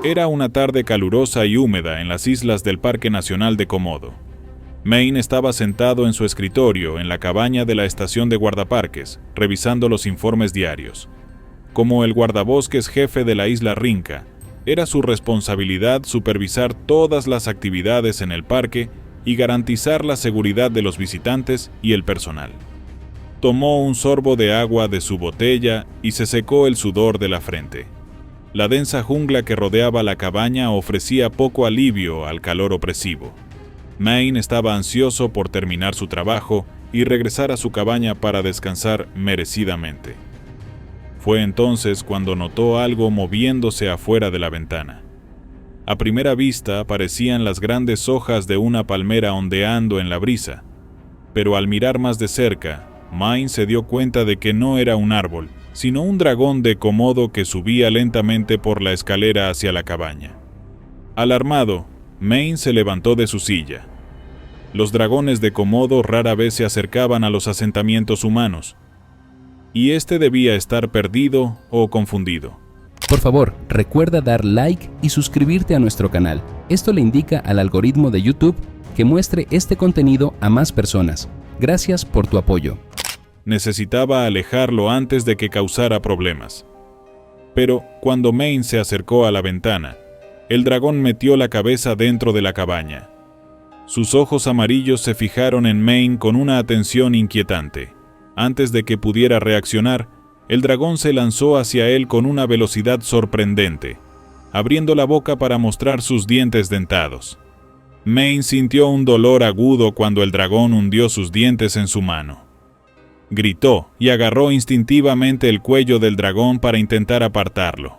Era una tarde calurosa y húmeda en las islas del Parque Nacional de Komodo. Maine estaba sentado en su escritorio en la cabaña de la estación de guardaparques, revisando los informes diarios. Como el guardabosques jefe de la isla Rinca, era su responsabilidad supervisar todas las actividades en el parque y garantizar la seguridad de los visitantes y el personal. Tomó un sorbo de agua de su botella y se secó el sudor de la frente. La densa jungla que rodeaba la cabaña ofrecía poco alivio al calor opresivo. Maine estaba ansioso por terminar su trabajo y regresar a su cabaña para descansar merecidamente. Fue entonces cuando notó algo moviéndose afuera de la ventana. A primera vista parecían las grandes hojas de una palmera ondeando en la brisa, pero al mirar más de cerca, Maine se dio cuenta de que no era un árbol, sino un dragón de Komodo que subía lentamente por la escalera hacia la cabaña. Alarmado, Maine se levantó de su silla. Los dragones de Komodo rara vez se acercaban a los asentamientos humanos, y este debía estar perdido o confundido. Por favor, recuerda dar like y suscribirte a nuestro canal. Esto le indica al algoritmo de YouTube que muestre este contenido a más personas. Gracias por tu apoyo. Necesitaba alejarlo antes de que causara problemas. Pero cuando Maine se acercó a la ventana, el dragón metió la cabeza dentro de la cabaña. Sus ojos amarillos se fijaron en Maine con una atención inquietante. Antes de que pudiera reaccionar, el dragón se lanzó hacia él con una velocidad sorprendente, abriendo la boca para mostrar sus dientes dentados. Maine sintió un dolor agudo cuando el dragón hundió sus dientes en su mano. Gritó y agarró instintivamente el cuello del dragón para intentar apartarlo,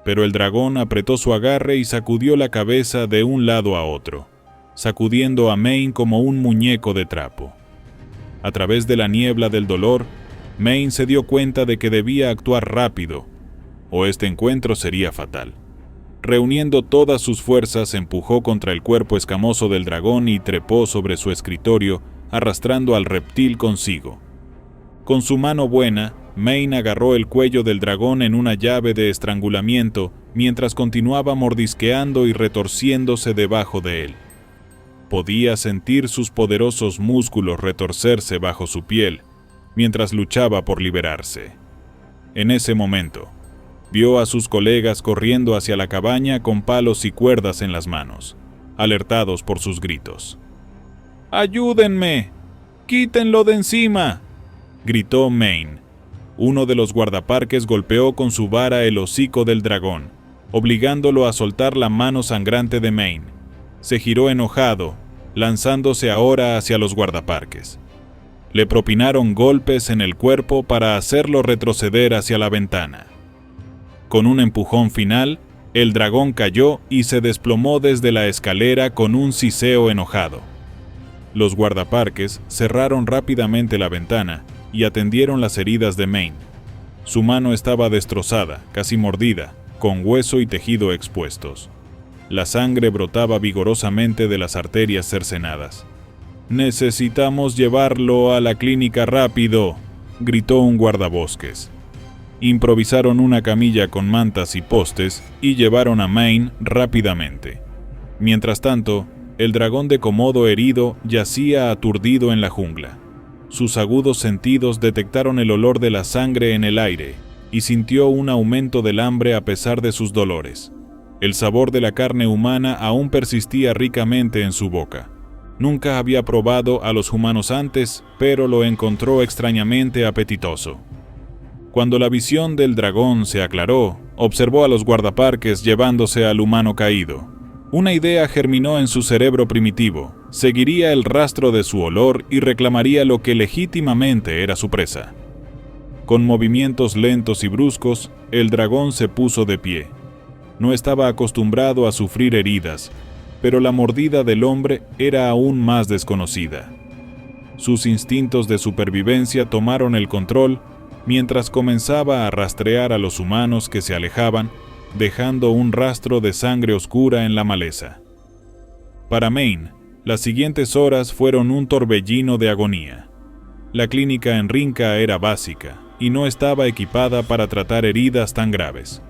pero el dragón apretó su agarre y sacudió la cabeza de un lado a otro, sacudiendo a Maine como un muñeco de trapo. A través de la niebla del dolor, Maine se dio cuenta de que debía actuar rápido, o este encuentro sería fatal. Reuniendo todas sus fuerzas, empujó contra el cuerpo escamoso del dragón y trepó sobre su escritorio, arrastrando al reptil consigo. Con su mano buena, Maine agarró el cuello del dragón en una llave de estrangulamiento mientras continuaba mordisqueando y retorciéndose debajo de él. Podía sentir sus poderosos músculos retorcerse bajo su piel mientras luchaba por liberarse. En ese momento, vio a sus colegas corriendo hacia la cabaña con palos y cuerdas en las manos, alertados por sus gritos. ¡Ayúdenme! ¡Quítenlo de encima!, gritó Maine. Uno de los guardaparques golpeó con su vara el hocico del dragón, obligándolo a soltar la mano sangrante de Maine. Se giró enojado, lanzándose ahora hacia los guardaparques. Le propinaron golpes en el cuerpo para hacerlo retroceder hacia la ventana. Con un empujón final, el dragón cayó y se desplomó desde la escalera con un siseo enojado. Los guardaparques cerraron rápidamente la ventana y atendieron las heridas de Maine. Su mano estaba destrozada, casi mordida, con hueso y tejido expuestos. La sangre brotaba vigorosamente de las arterias cercenadas. «Necesitamos llevarlo a la clínica rápido», gritó un guardabosques. Improvisaron una camilla con mantas y postes y llevaron a Maine rápidamente. Mientras tanto, el dragón de Komodo herido yacía aturdido en la jungla. Sus agudos sentidos detectaron el olor de la sangre en el aire y sintió un aumento del hambre a pesar de sus dolores. El sabor de la carne humana aún persistía ricamente en su boca. Nunca había probado a los humanos antes, pero lo encontró extrañamente apetitoso. Cuando la visión del dragón se aclaró, observó a los guardaparques llevándose al humano caído. Una idea germinó en su cerebro primitivo. Seguiría el rastro de su olor y reclamaría lo que legítimamente era su presa. Con movimientos lentos y bruscos, el dragón se puso de pie. No estaba acostumbrado a sufrir heridas, pero la mordida del hombre era aún más desconocida. Sus instintos de supervivencia tomaron el control mientras comenzaba a rastrear a los humanos que se alejaban, dejando un rastro de sangre oscura en la maleza. Para Maine, las siguientes horas fueron un torbellino de agonía. La clínica en Rinca era básica y no estaba equipada para tratar heridas tan graves.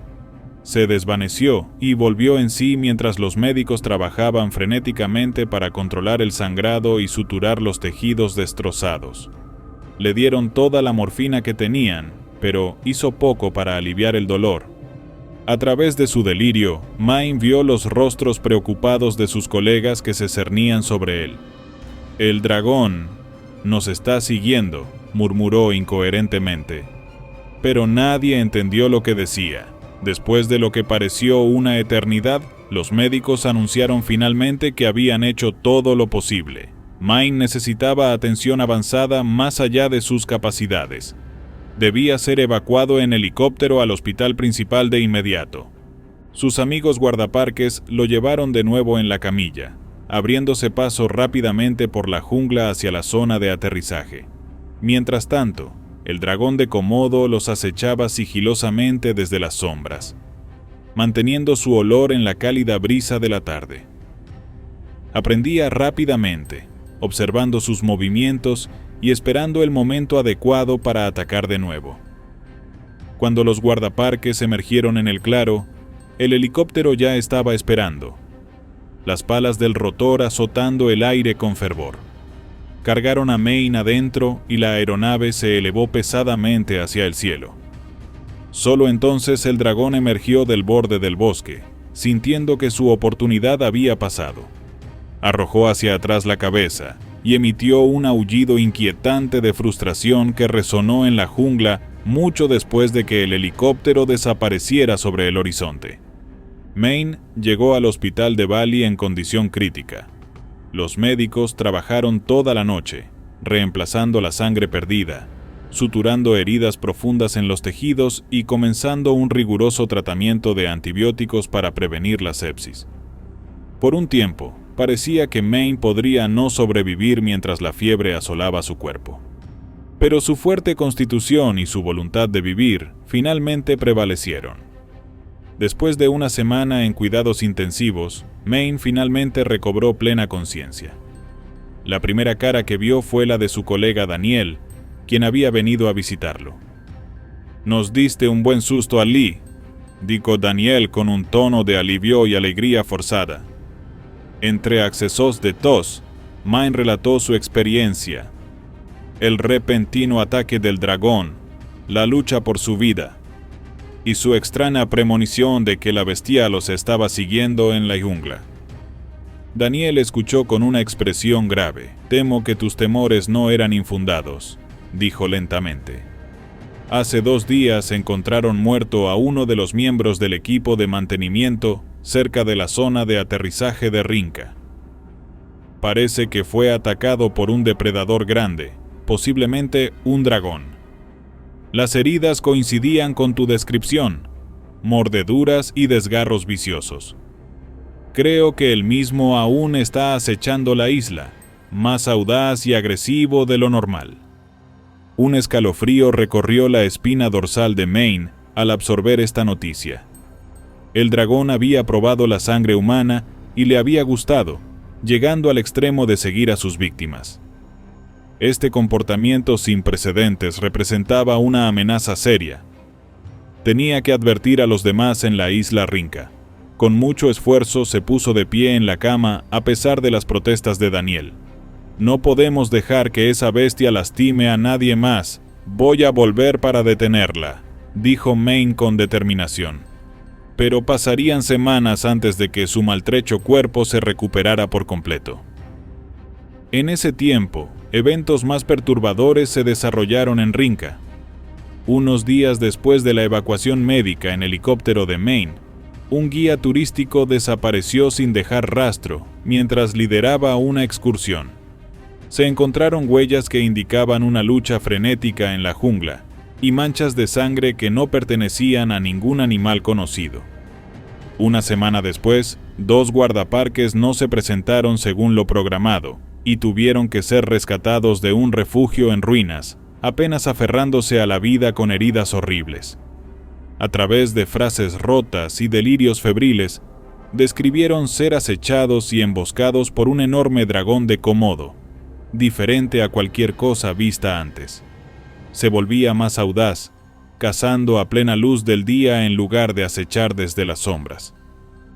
se desvaneció y volvió en sí mientras los médicos trabajaban frenéticamente para controlar el sangrado y suturar los tejidos destrozados. Le dieron toda la morfina que tenían, pero hizo poco para aliviar el dolor. A través de su delirio, Main vio los rostros preocupados de sus colegas que se cernían sobre él. «El dragón nos está siguiendo», murmuró incoherentemente. Pero nadie entendió lo que decía. Después de lo que pareció una eternidad, los médicos anunciaron finalmente que habían hecho todo lo posible. Main necesitaba atención avanzada más allá de sus capacidades. Debía ser evacuado en helicóptero al hospital principal de inmediato. Sus amigos guardaparques lo llevaron de nuevo en la camilla, abriéndose paso rápidamente por la jungla hacia la zona de aterrizaje. Mientras tanto, el dragón de Komodo los acechaba sigilosamente desde las sombras, manteniendo su olor en la cálida brisa de la tarde. Aprendía rápidamente, observando sus movimientos y esperando el momento adecuado para atacar de nuevo. Cuando los guardaparques emergieron en el claro, el helicóptero ya estaba esperando, las palas del rotor azotando el aire con fervor. Cargaron a Main adentro y la aeronave se elevó pesadamente hacia el cielo. Solo entonces el dragón emergió del borde del bosque, sintiendo que su oportunidad había pasado. Arrojó hacia atrás la cabeza y emitió un aullido inquietante de frustración que resonó en la jungla mucho después de que el helicóptero desapareciera sobre el horizonte. Main llegó al hospital de Bali en condición crítica. Los médicos trabajaron toda la noche, reemplazando la sangre perdida, suturando heridas profundas en los tejidos y comenzando un riguroso tratamiento de antibióticos para prevenir la sepsis. Por un tiempo, parecía que Main podría no sobrevivir mientras la fiebre asolaba su cuerpo. Pero su fuerte constitución y su voluntad de vivir finalmente prevalecieron. Después de una semana en cuidados intensivos, Main finalmente recobró plena conciencia. La primera cara que vio fue la de su colega Daniel, quien había venido a visitarlo. «Nos diste un buen susto, Ali», dijo Daniel con un tono de alivio y alegría forzada. Entre accesos de tos, Main relató su experiencia: el repentino ataque del dragón, la lucha por su vida, y su extraña premonición de que la bestia los estaba siguiendo en la jungla. Daniel escuchó con una expresión grave. «Temo que tus temores no eran infundados», dijo lentamente. «Hace 2 días encontraron muerto a uno de los miembros del equipo de mantenimiento cerca de la zona de aterrizaje de Rinca. Parece que fue atacado por un depredador grande, posiblemente un dragón. Las heridas coincidían con tu descripción, mordeduras y desgarros viciosos. Creo que el mismo aún está acechando la isla, más audaz y agresivo de lo normal». Un escalofrío recorrió la espina dorsal de Main al absorber esta noticia. El dragón había probado la sangre humana y le había gustado, llegando al extremo de seguir a sus víctimas. Este comportamiento sin precedentes representaba una amenaza seria. Tenía que advertir a los demás en la isla Rinca. Con mucho esfuerzo se puso de pie en la cama a pesar de las protestas de Daniel. «No podemos dejar que esa bestia lastime a nadie más. Voy a volver para detenerla», dijo Main con determinación. Pero pasarían semanas antes de que su maltrecho cuerpo se recuperara por completo. En ese tiempo, eventos más perturbadores se desarrollaron en Rinca. Unos días después de la evacuación médica en helicóptero de Main, un guía turístico desapareció sin dejar rastro mientras lideraba una excursión. Se encontraron huellas que indicaban una lucha frenética en la jungla y manchas de sangre que no pertenecían a ningún animal conocido. Una semana después, 2 guardaparques no se presentaron según lo programado y tuvieron que ser rescatados de un refugio en ruinas, apenas aferrándose a la vida con heridas horribles. A través de frases rotas y delirios febriles, describieron ser acechados y emboscados por un enorme dragón de Komodo, diferente a cualquier cosa vista antes. Se volvía más audaz, cazando a plena luz del día en lugar de acechar desde las sombras.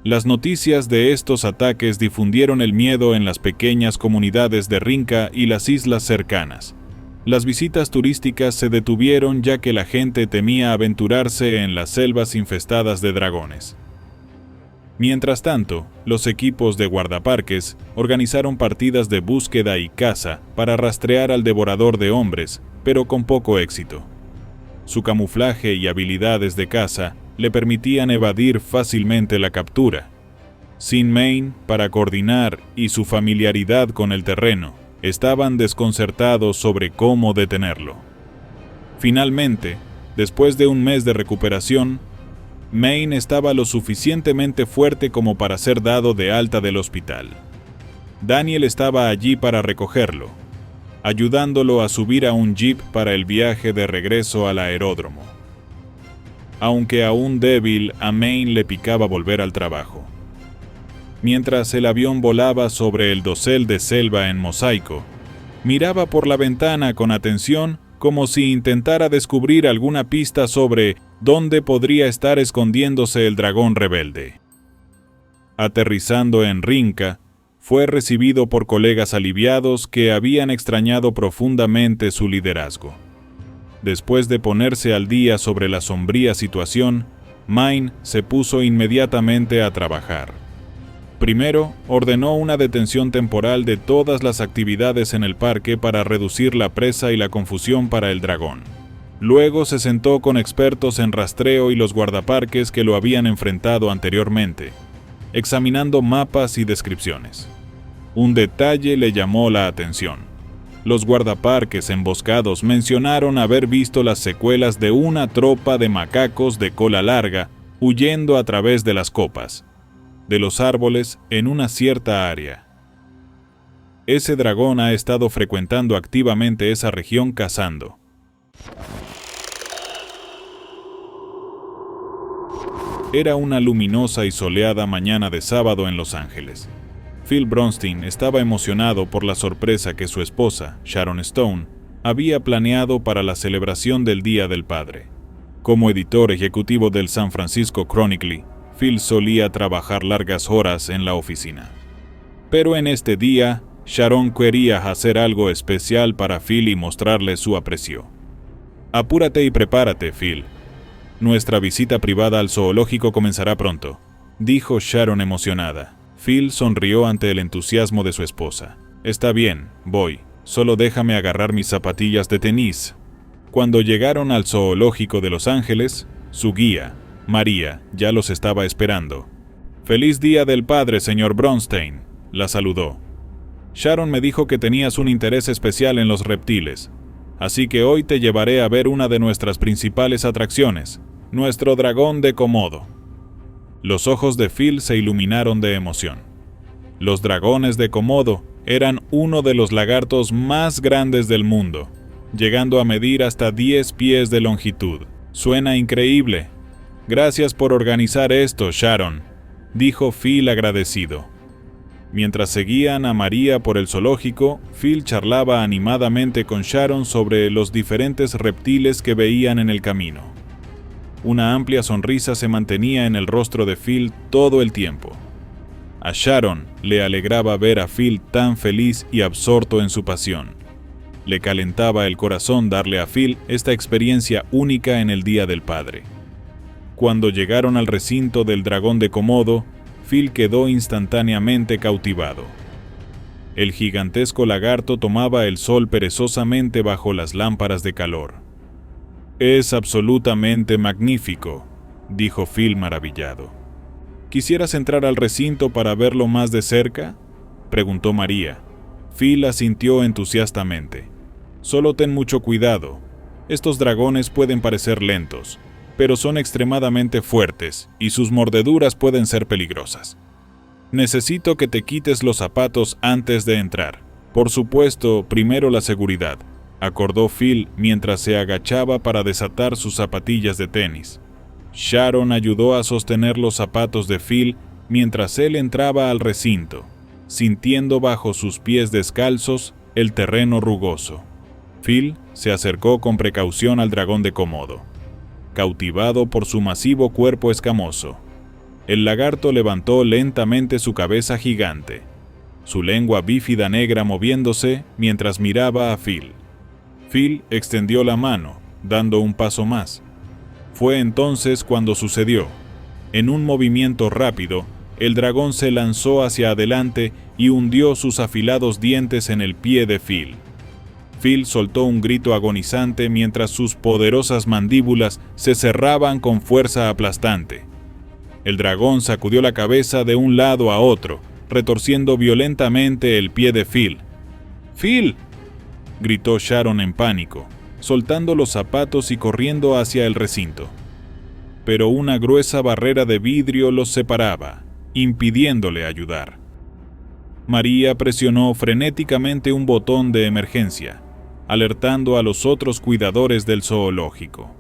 Las noticias de estos ataques difundieron el miedo en las pequeñas comunidades de Rinca y las islas cercanas. Las visitas turísticas se detuvieron ya que la gente temía aventurarse en las selvas infestadas de dragones. Mientras tanto, los equipos de guardaparques organizaron partidas de búsqueda y caza para rastrear al devorador de hombres, pero con poco éxito. Su camuflaje y habilidades de caza le permitían evadir fácilmente la captura. Sin Mayne para coordinar y su familiaridad con el terreno, estaban desconcertados sobre cómo detenerlo. Finalmente, después de un mes de recuperación, Mayne estaba lo suficientemente fuerte como para ser dado de alta del hospital. Daniel estaba allí para recogerlo, ayudándolo a subir a un jeep para el viaje de regreso al aeródromo. Aunque aún débil, a Mayne le picaba volver al trabajo. Mientras el avión volaba sobre el dosel de selva en mosaico, miraba por la ventana con atención como si intentara descubrir alguna pista sobre dónde podría estar escondiéndose el dragón rebelde. Aterrizando en Rinca, fue recibido por colegas aliviados que habían extrañado profundamente su liderazgo. Después de ponerse al día sobre la sombría situación, Mayne se puso inmediatamente a trabajar. Primero, ordenó una detención temporal de todas las actividades en el parque para reducir la presa y la confusión para el dragón. Luego se sentó con expertos en rastreo y los guardaparques que lo habían enfrentado anteriormente, examinando mapas y descripciones. Un detalle le llamó la atención. Los guardaparques emboscados mencionaron haber visto las secuelas de una tropa de macacos de cola larga huyendo a través de las copas de los árboles en una cierta área. Ese dragón ha estado frecuentando activamente esa región cazando. Era una luminosa y soleada mañana de sábado en Los Ángeles. Phil Bronstein estaba emocionado por la sorpresa que su esposa, Sharon Stone, había planeado para la celebración del Día del Padre. Como editor ejecutivo del San Francisco Chronicle, Phil solía trabajar largas horas en la oficina. Pero en este día, Sharon quería hacer algo especial para Phil y mostrarle su aprecio. «Apúrate y prepárate, Phil. Nuestra visita privada al zoológico comenzará pronto», dijo Sharon emocionada. Phil sonrió ante el entusiasmo de su esposa. «Está bien, voy. Solo déjame agarrar mis zapatillas de tenis». Cuando llegaron al zoológico de Los Ángeles, su guía, María, ya los estaba esperando. «Feliz Día del Padre, señor Bronstein», la saludó. «Sharon me dijo que tenías un interés especial en los reptiles, así que hoy te llevaré a ver una de nuestras principales atracciones, nuestro dragón de Komodo». Los ojos de Phil se iluminaron de emoción. Los dragones de Komodo eran uno de los lagartos más grandes del mundo, llegando a medir hasta 10 pies de longitud. «Suena increíble. Gracias por organizar esto, Sharon», dijo Phil agradecido. Mientras seguían a María por el zoológico, Phil charlaba animadamente con Sharon sobre los diferentes reptiles que veían en el camino. Una amplia sonrisa se mantenía en el rostro de Phil todo el tiempo. A Sharon le alegraba ver a Phil tan feliz y absorto en su pasión. Le calentaba el corazón darle a Phil esta experiencia única en el Día del Padre. Cuando llegaron al recinto del dragón de Komodo, Phil quedó instantáneamente cautivado. El gigantesco lagarto tomaba el sol perezosamente bajo las lámparas de calor. «Es absolutamente magnífico», dijo Phil maravillado. «¿Quisieras entrar al recinto para verlo más de cerca?», preguntó María. Phil asintió entusiastamente. «Solo ten mucho cuidado. Estos dragones pueden parecer lentos, pero son extremadamente fuertes y sus mordeduras pueden ser peligrosas. Necesito que te quites los zapatos antes de entrar. Por supuesto, primero la seguridad», acordó Phil mientras se agachaba para desatar sus zapatillas de tenis. Sharon ayudó a sostener los zapatos de Phil mientras él entraba al recinto, sintiendo bajo sus pies descalzos el terreno rugoso. Phil se acercó con precaución al dragón de Komodo. cautivado por su masivo cuerpo escamoso. El lagarto levantó lentamente su cabeza gigante, su lengua bífida negra moviéndose mientras miraba a Phil. Phil extendió la mano, dando un paso más. Fue entonces cuando sucedió. En un movimiento rápido, el dragón se lanzó hacia adelante y hundió sus afilados dientes en el pie de Phil. Phil soltó un grito agonizante mientras sus poderosas mandíbulas se cerraban con fuerza aplastante. El dragón sacudió la cabeza de un lado a otro, retorciendo violentamente el pie de Phil. ¡Phil!, gritó Sharon en pánico, soltando los zapatos y corriendo hacia el recinto. Pero una gruesa barrera de vidrio los separaba, impidiéndole ayudar. María presionó frenéticamente un botón de emergencia, alertando a los otros cuidadores del zoológico.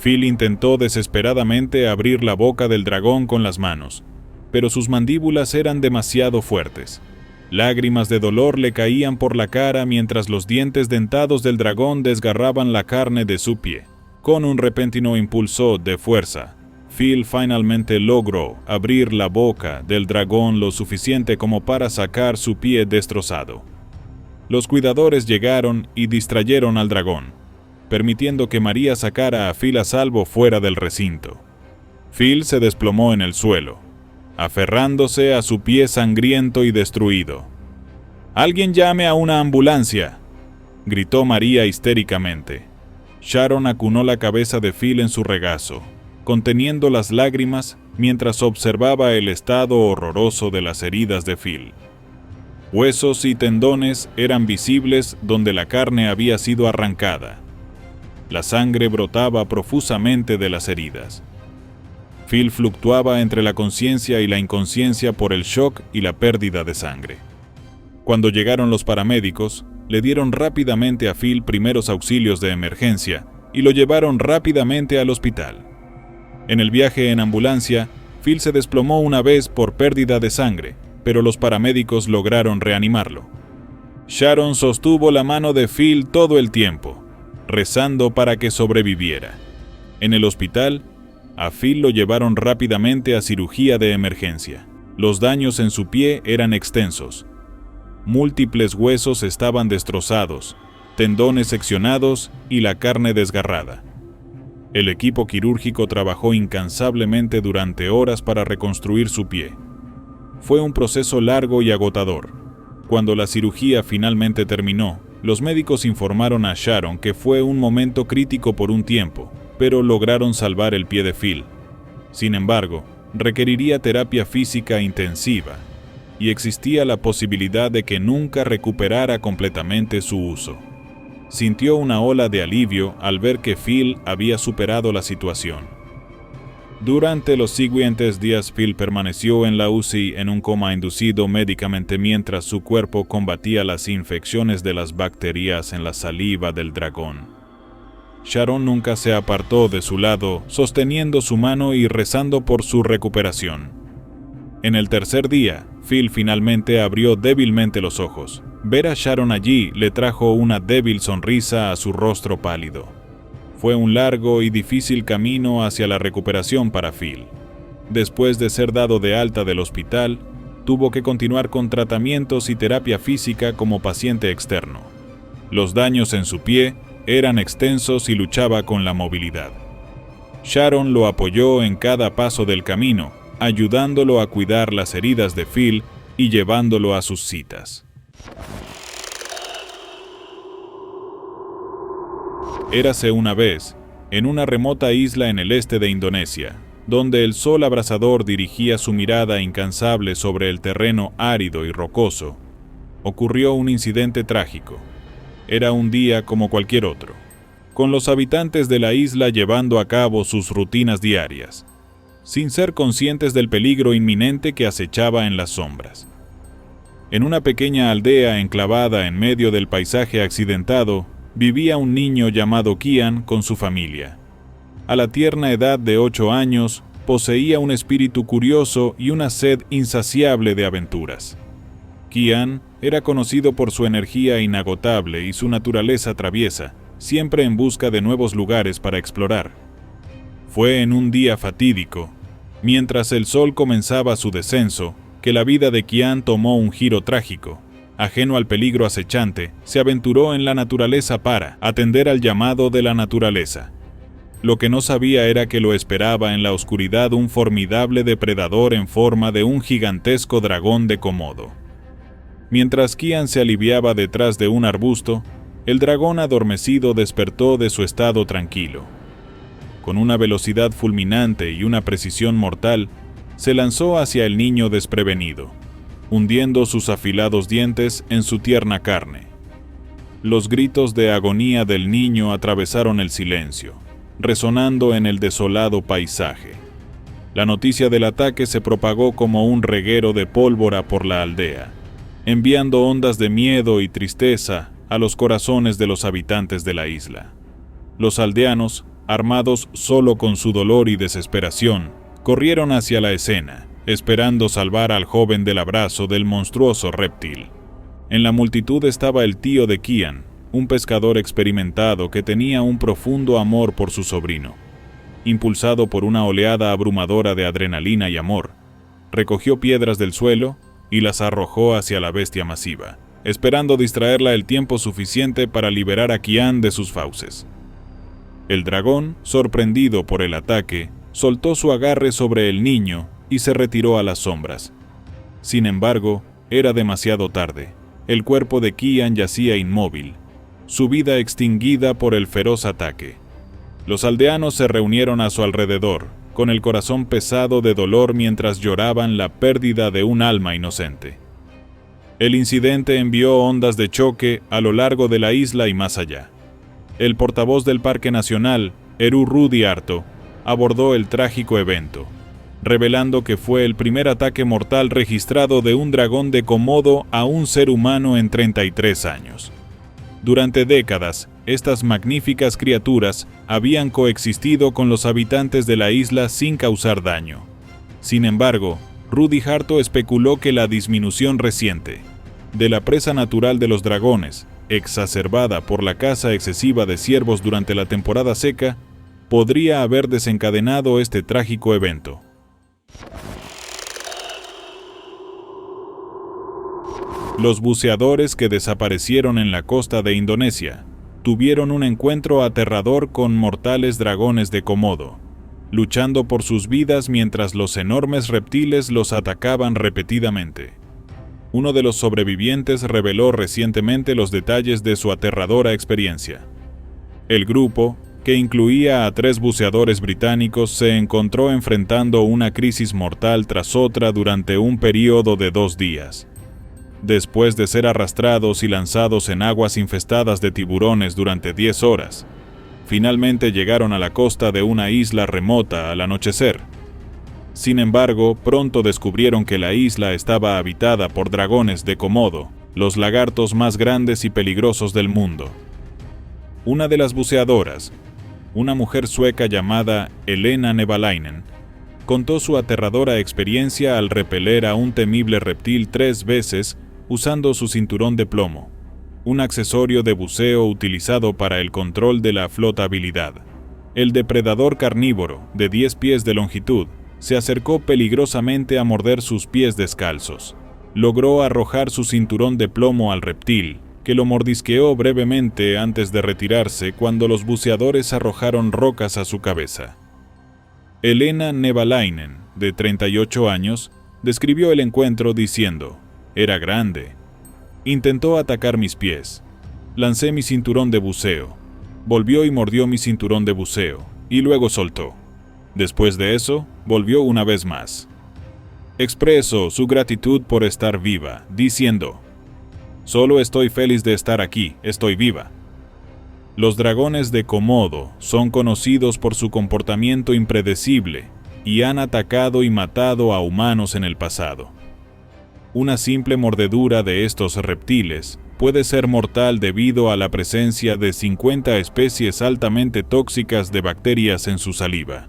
Phil intentó desesperadamente abrir la boca del dragón con las manos, pero sus mandíbulas eran demasiado fuertes. Lágrimas de dolor le caían por la cara mientras los dientes dentados del dragón desgarraban la carne de su pie. Con un repentino impulso de fuerza, Phil finalmente logró abrir la boca del dragón lo suficiente como para sacar su pie destrozado. Los cuidadores llegaron y distrayeron al dragón, permitiendo que María sacara a Phil a salvo fuera del recinto. Phil se desplomó en el suelo, aferrándose a su pie sangriento y destruido. «¡Alguien llame a una ambulancia!», gritó María histéricamente. Sharon acunó la cabeza de Phil en su regazo, conteniendo las lágrimas mientras observaba el estado horroroso de las heridas de Phil. Huesos y tendones eran visibles donde la carne había sido arrancada. La sangre brotaba profusamente de las heridas. Phil fluctuaba entre la conciencia y la inconsciencia por el shock y la pérdida de sangre. Cuando llegaron los paramédicos, le dieron rápidamente a Phil primeros auxilios de emergencia y lo llevaron rápidamente al hospital. En el viaje en ambulancia, Phil se desplomó una vez por pérdida de sangre, pero los paramédicos lograron reanimarlo. Sharon sostuvo la mano de Phil todo el tiempo, rezando para que sobreviviera. En el hospital, a Phil lo llevaron rápidamente a cirugía de emergencia. Los daños en su pie eran extensos. Múltiples huesos estaban destrozados, tendones seccionados y la carne desgarrada. El equipo quirúrgico trabajó incansablemente durante horas para reconstruir su pie. Fue un proceso largo y agotador. Cuando la cirugía finalmente terminó, los médicos informaron a Sharon que fue un momento crítico por un tiempo, pero lograron salvar el pie de Phil. Sin embargo, requeriría terapia física intensiva, y existía la posibilidad de que nunca recuperara completamente su uso. Sintió una ola de alivio al ver que Phil había superado la situación. Durante los siguientes días, Phil permaneció en la UCI en un coma inducido médicamente mientras su cuerpo combatía las infecciones de las bacterias en la saliva del dragón. Sharon nunca se apartó de su lado, sosteniendo su mano y rezando por su recuperación. En el tercer día, Phil finalmente abrió débilmente los ojos. Ver a Sharon allí le trajo una débil sonrisa a su rostro pálido. Fue un largo y difícil camino hacia la recuperación para Phil. Después de ser dado de alta del hospital, tuvo que continuar con tratamientos y terapia física como paciente externo. Los daños en su pie eran extensos y luchaba con la movilidad. Sharon lo apoyó en cada paso del camino, ayudándolo a cuidar las heridas de Phil y llevándolo a sus citas. Érase una vez, en una remota isla en el este de Indonesia, donde el sol abrasador dirigía su mirada incansable sobre el terreno árido y rocoso, ocurrió un incidente trágico. Era un día como cualquier otro, con los habitantes de la isla llevando a cabo sus rutinas diarias, sin ser conscientes del peligro inminente que acechaba en las sombras. En una pequeña aldea enclavada en medio del paisaje accidentado, vivía un niño llamado Kian con su familia. A la tierna edad de 8 años, poseía un espíritu curioso y una sed insaciable de aventuras. Kian era conocido por su energía inagotable y su naturaleza traviesa, siempre en busca de nuevos lugares para explorar. Fue en un día fatídico, mientras el sol comenzaba su descenso, que la vida de Kian tomó un giro trágico. Ajeno al peligro acechante, se aventuró en la naturaleza para atender al llamado de la naturaleza. Lo que no sabía era que lo esperaba en la oscuridad un formidable depredador en forma de un gigantesco dragón de Komodo. Mientras Kian se aliviaba detrás de un arbusto, el dragón adormecido despertó de su estado tranquilo. Con una velocidad fulminante y una precisión mortal, se lanzó hacia el niño desprevenido, hundiendo sus afilados dientes en su tierna carne. Los gritos de agonía del niño atravesaron el silencio, resonando en el desolado paisaje. La noticia del ataque se propagó como un reguero de pólvora por la aldea, enviando ondas de miedo y tristeza a los corazones de los habitantes de la isla. Los aldeanos, armados solo con su dolor y desesperación, corrieron hacia la escena, esperando salvar al joven del abrazo del monstruoso reptil. En la multitud estaba el tío de Kian, un pescador experimentado que tenía un profundo amor por su sobrino. Impulsado por una oleada abrumadora de adrenalina y amor, recogió piedras del suelo y las arrojó hacia la bestia masiva, esperando distraerla el tiempo suficiente para liberar a Kian de sus fauces. El dragón, sorprendido por el ataque, soltó su agarre sobre el niño y se retiró a las sombras. Sin embargo, era demasiado tarde. El cuerpo de Kian yacía inmóvil, su vida extinguida por el feroz ataque. Los aldeanos se reunieron a su alrededor, con el corazón pesado de dolor mientras lloraban la pérdida de un alma inocente. El incidente envió ondas de choque a lo largo de la isla y más allá. El portavoz del Parque Nacional, Eru Rudiarto, abordó el trágico evento, revelando que fue el primer ataque mortal registrado de un dragón de Komodo a un ser humano en 33 años. Durante décadas, estas magníficas criaturas habían coexistido con los habitantes de la isla sin causar daño. Sin embargo, Rudiarto especuló que la disminución reciente de la presa natural de los dragones, exacerbada por la caza excesiva de ciervos durante la temporada seca, podría haber desencadenado este trágico evento. Los buceadores que desaparecieron en la costa de Indonesia tuvieron un encuentro aterrador con mortales dragones de Komodo, luchando por sus vidas mientras los enormes reptiles los atacaban repetidamente. Uno de los sobrevivientes reveló recientemente los detalles de su aterradora experiencia. El grupo, que incluía a 3 buceadores británicos, se encontró enfrentando una crisis mortal tras otra durante un período de 2 días. Después de ser arrastrados y lanzados en aguas infestadas de tiburones durante 10 horas, finalmente llegaron a la costa de una isla remota al anochecer. Sin embargo, pronto descubrieron que la isla estaba habitada por dragones de Komodo, los lagartos más grandes y peligrosos del mundo. Una de las buceadoras, una mujer sueca llamada Elena Nevalainen, contó su aterradora experiencia al repeler a un temible reptil 3 veces usando su cinturón de plomo, un accesorio de buceo utilizado para el control de la flotabilidad. El depredador carnívoro, de 10 pies de longitud, se acercó peligrosamente a morder sus pies descalzos. Logró arrojar su cinturón de plomo al reptil, que lo mordisqueó brevemente antes de retirarse cuando los buceadores arrojaron rocas a su cabeza. Elena Nevalainen, de 38 años, describió el encuentro diciendo: «Era grande. Intentó atacar mis pies. Lancé mi cinturón de buceo. Volvió y mordió mi cinturón de buceo, y luego soltó. Después de eso, volvió una vez más. Expresó su gratitud por estar viva, diciendo: «Solo estoy feliz de estar aquí, estoy viva». Los dragones de Komodo son conocidos por su comportamiento impredecible y han atacado y matado a humanos en el pasado. Una simple mordedura de estos reptiles puede ser mortal debido a la presencia de 50 especies altamente tóxicas de bacterias en su saliva.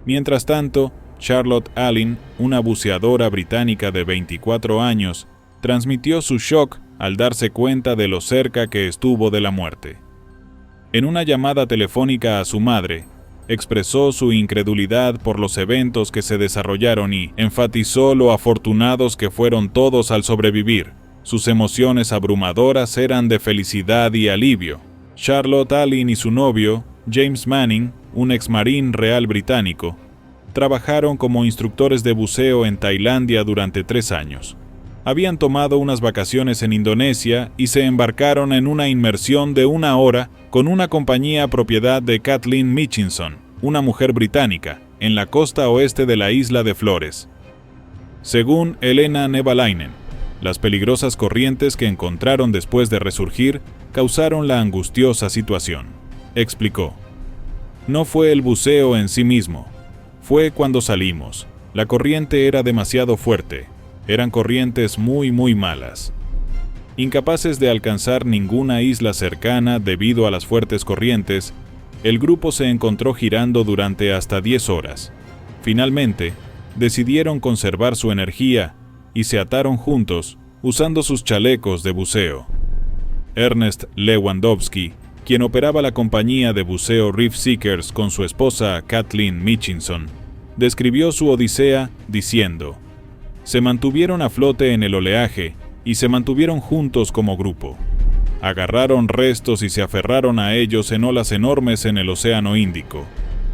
Mientras tanto, Charlotte Allen, una buceadora británica de 24 años, transmitió su shock al darse cuenta de lo cerca que estuvo de la muerte. En una llamada telefónica a su madre, expresó su incredulidad por los eventos que se desarrollaron y enfatizó lo afortunados que fueron todos al sobrevivir. Sus emociones abrumadoras eran de felicidad y alivio. Charlotte Allen y su novio, James Manning, un exmarín real británico, trabajaron como instructores de buceo en Tailandia durante 3 años. Habían tomado unas vacaciones en Indonesia y se embarcaron en una inmersión de 1 hora con una compañía propiedad de Kathleen Mitchinson, una mujer británica, en la costa oeste de la isla de Flores. Según Elena Nevalainen, las peligrosas corrientes que encontraron después de resurgir causaron la angustiosa situación. Explicó: no fue el buceo en sí mismo, fue cuando salimos. La corriente era demasiado fuerte. Eran corrientes muy malas. Incapaces de alcanzar ninguna isla cercana debido a las fuertes corrientes, el grupo se encontró girando durante hasta 10 horas. Finalmente, decidieron conservar su energía y se ataron juntos usando sus chalecos de buceo. Ernest Lewandowski, quien operaba la compañía de buceo Reef Seekers con su esposa Kathleen Mitchinson, describió su odisea diciendo: se mantuvieron a flote en el oleaje y se mantuvieron juntos como grupo. Agarraron restos y se aferraron a ellos en olas enormes en el Océano Índico,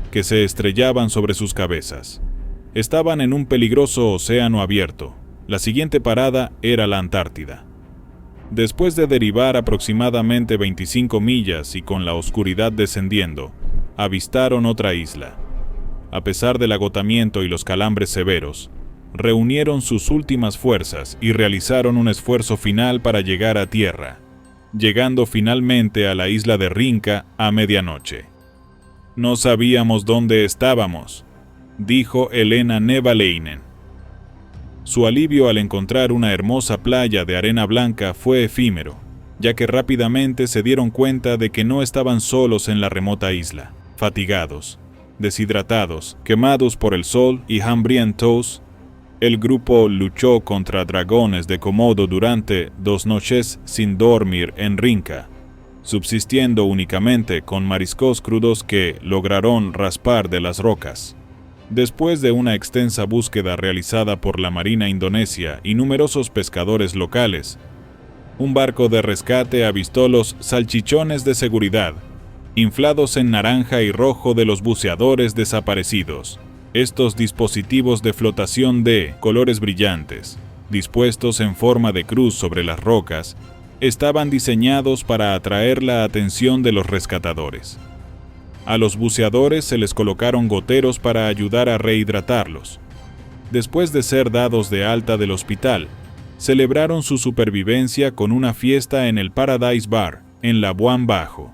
que se estrellaban sobre sus cabezas. Estaban en un peligroso océano abierto. La siguiente parada era la Antártida. Después de derivar aproximadamente 25 millas y con la oscuridad descendiendo, avistaron otra isla. A pesar del agotamiento y los calambres severos, reunieron sus últimas fuerzas y realizaron un esfuerzo final para llegar a tierra, llegando finalmente a la isla de Rinca a medianoche. No sabíamos dónde estábamos, dijo Elena Nevalainen. Su alivio al encontrar una hermosa playa de arena blanca fue efímero, ya que rápidamente se dieron cuenta de que no estaban solos en la remota isla. Fatigados, deshidratados, quemados por el sol y hambrientos, el grupo luchó contra dragones de Komodo durante 2 noches sin dormir en Rinca, subsistiendo únicamente con mariscos crudos que lograron raspar de las rocas. Después de una extensa búsqueda realizada por la Marina indonesia y numerosos pescadores locales, un barco de rescate avistó los salchichones de seguridad, inflados en naranja y rojo de los buceadores desaparecidos. Estos dispositivos de flotación de colores brillantes, dispuestos en forma de cruz sobre las rocas, estaban diseñados para atraer la atención de los rescatadores. A los buceadores se les colocaron goteros para ayudar a rehidratarlos. Después de ser dados de alta del hospital, celebraron su supervivencia con una fiesta en el Paradise Bar, en Labuan Bajo.